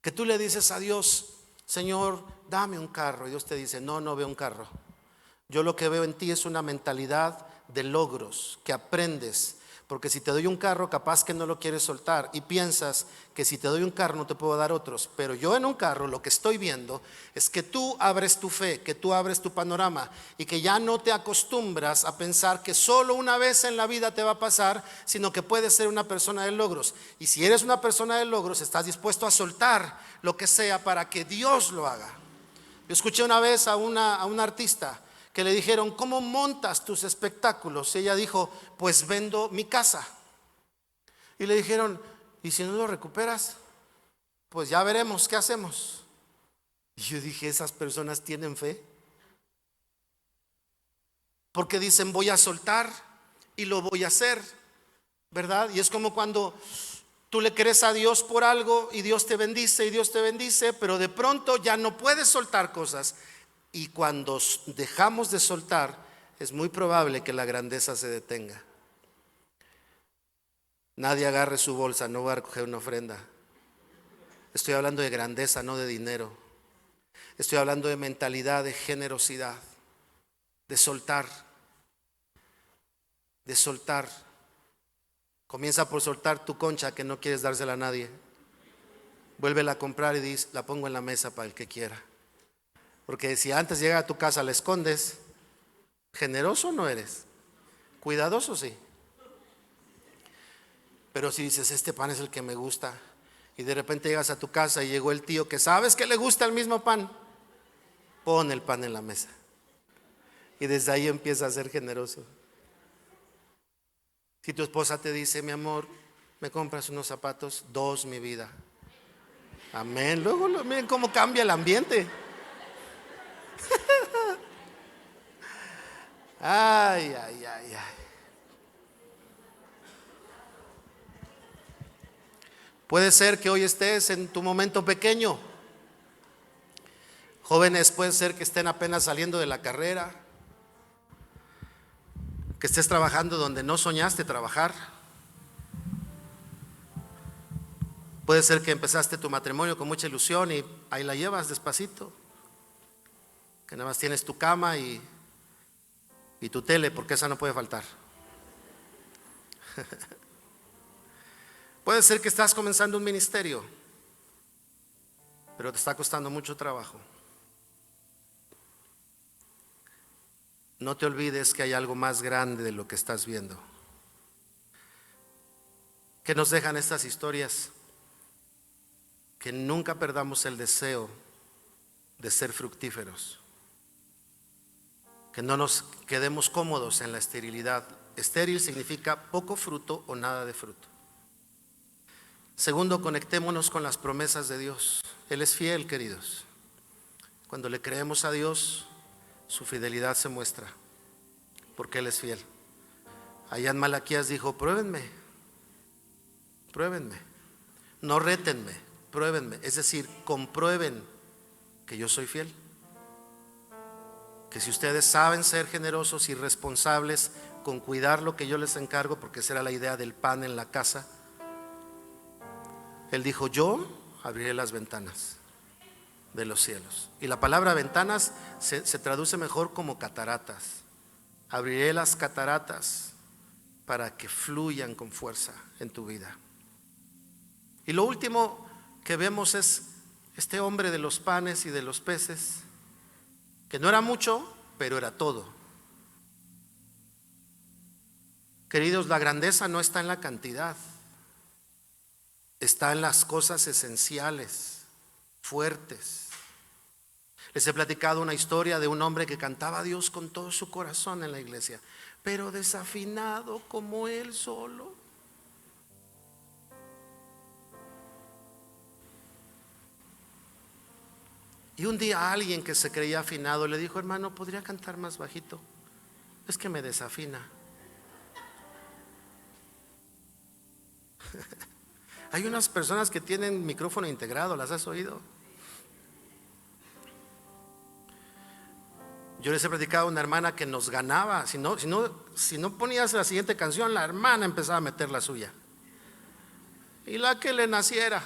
Que tú le dices a Dios, Señor, dame un carro. Y Dios te dice, no, no veo un carro. Yo lo que veo en ti es una mentalidad de logros, que aprendes. Porque si te doy un carro, capaz que no lo quieres soltar y piensas que si te doy un carro no te puedo dar otros. Pero yo en un carro lo que estoy viendo es que tú abres tu fe, que tú abres tu panorama y que ya no te acostumbras a pensar que solo una vez en la vida te va a pasar, sino que puedes ser una persona de logros. Y si eres una persona de logros, estás dispuesto a soltar lo que sea para que Dios lo haga. Yo escuché una vez a una artista que le dijeron, ¿cómo montas tus espectáculos? Y ella dijo, pues vendo mi casa. Y le dijeron, ¿y si no lo recuperas? Pues ya veremos qué hacemos. Y yo dije, esas personas tienen fe. Porque dicen, voy a soltar y lo voy a hacer, ¿verdad? Y es como cuando tú le crees a Dios por algo y Dios te bendice, pero de pronto ya no puedes soltar cosas. Y cuando dejamos de soltar, es muy probable que la grandeza se detenga. Nadie agarre su bolsa, no va a recoger una ofrenda. Estoy hablando de grandeza, no de dinero. Estoy hablando de mentalidad, de generosidad, de soltar. De soltar. Comienza por soltar tu concha que no quieres dársela a nadie. Vuélvela a comprar y dice, la pongo en la mesa para el que quiera. Porque si antes llega a tu casa la escondes, generoso no eres, cuidadoso sí. Pero si dices, este pan es el que me gusta, y de repente llegas a tu casa y llegó el tío que sabes que le gusta el mismo pan, pon el pan en la mesa. Y desde ahí empieza a ser generoso. Si tu esposa te dice, mi amor, ¿me compras unos zapatos? 2, mi vida. Amén. Luego miren cómo cambia el ambiente. Ay, ay, ay, ay. Puede ser que hoy estés en tu momento pequeño. Jóvenes, puede ser que estén apenas saliendo de la carrera, que estés trabajando donde no soñaste trabajar. Puede ser que empezaste tu matrimonio con mucha ilusión y ahí la llevas despacito, que nada más tienes tu cama y tu tele, porque esa no puede faltar. Puede ser que estás comenzando un ministerio, pero te está costando mucho trabajo. No te olvides que hay algo más grande de lo que estás viendo. ¿Qué nos dejan estas historias? Que nunca perdamos el deseo de ser fructíferos. Que no nos quedemos cómodos en la esterilidad. Estéril significa poco fruto o nada de fruto. Segundo, conectémonos con las promesas de Dios. Él es fiel, queridos. Cuando le creemos a Dios, su fidelidad se muestra, porque Él es fiel. Allá en Malaquías dijo, pruébenme, no rétenme, pruébenme. Es decir, comprueben que yo soy fiel. Que si ustedes saben ser generosos y responsables con cuidar lo que yo les encargo, porque esa era la idea del pan en la casa, Él dijo: yo abriré las ventanas de los cielos. Y la palabra ventanas se traduce mejor como cataratas. Abriré las cataratas para que fluyan con fuerza en tu vida. Y lo último que vemos es este hombre de los panes y de los peces, que no era mucho, pero era todo. Queridos, la grandeza no está en la cantidad, está en las cosas esenciales, fuertes. Les he platicado una historia de un hombre que cantaba a Dios con todo su corazón en la iglesia, pero desafinado como él solo. Y un día alguien que se creía afinado le dijo: hermano, ¿podría cantar más bajito? Es que me desafina. Hay unas personas que tienen micrófono integrado, ¿las has oído? Yo les he platicado a una hermana que nos ganaba. Si no ponías la siguiente canción, la hermana empezaba a meter la suya y la que le naciera.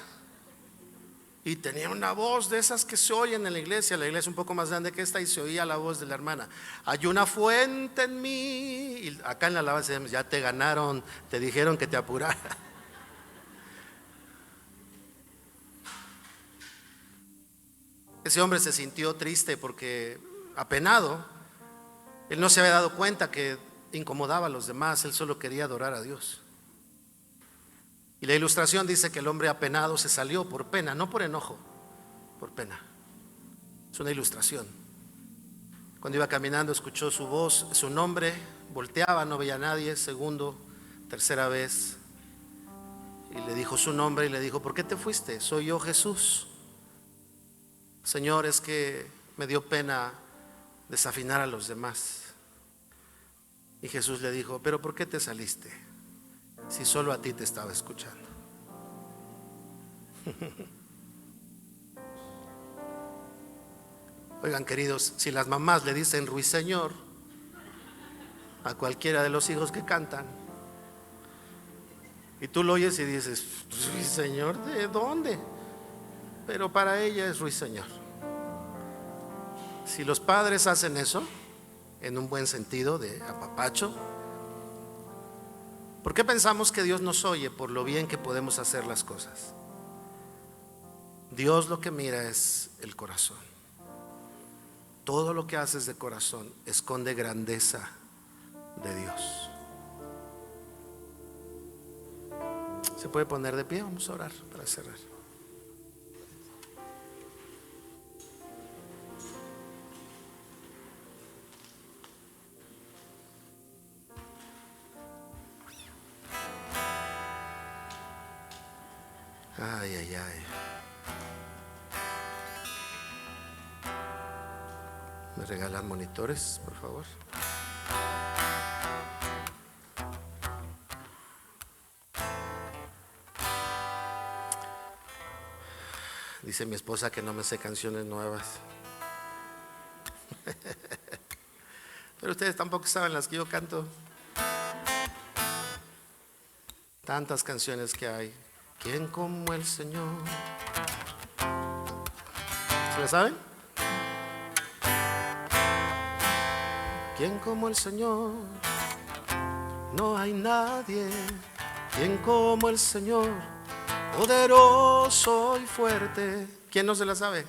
Y tenía una voz de esas que se oyen en la iglesia. La iglesia es un poco más grande que esta, y se oía la voz de la hermana: hay una fuente en mí. Y acá en la alabanza: ya te ganaron, te dijeron que te apurara. Ese hombre se sintió triste porque, apenado, él no se había dado cuenta que incomodaba a los demás. Él solo quería adorar a Dios. Y la ilustración dice que el hombre apenado se salió por pena, no por enojo, por pena. Es una ilustración. Cuando iba caminando escuchó su voz, su nombre, volteaba, no veía a nadie. Segundo, tercera vez, y le dijo su nombre y le dijo: ¿por qué te fuiste? Soy yo, Jesús. Señor, es que me dio pena desafinar a los demás. Y Jesús le dijo: ¿pero por qué te saliste si solo a ti te estaba escuchando? Oigan, queridos, si las mamás le dicen ruiseñor a cualquiera de los hijos que cantan, y tú lo oyes y dices: ruiseñor, ¿de dónde? Pero para ella es ruiseñor. Si los padres hacen eso, en un buen sentido de apapacho, ¿por qué pensamos que Dios nos oye? Por lo bien que podemos hacer las cosas. Dios lo que mira es el corazón. Todo lo que haces de corazón esconde grandeza de Dios. ¿Se puede poner de pie? Vamos a orar para cerrar. Ay, ay, ay. ¿Me regalan monitores, por favor? Dice mi esposa que no me sé canciones nuevas. Pero ustedes tampoco saben las que yo canto. Tantas canciones que hay. ¿Quién como el Señor? ¿Se la saben? ¿Quién como el Señor? No hay nadie. ¿Quién como el Señor? Poderoso y fuerte. ¿Quién no se la sabe?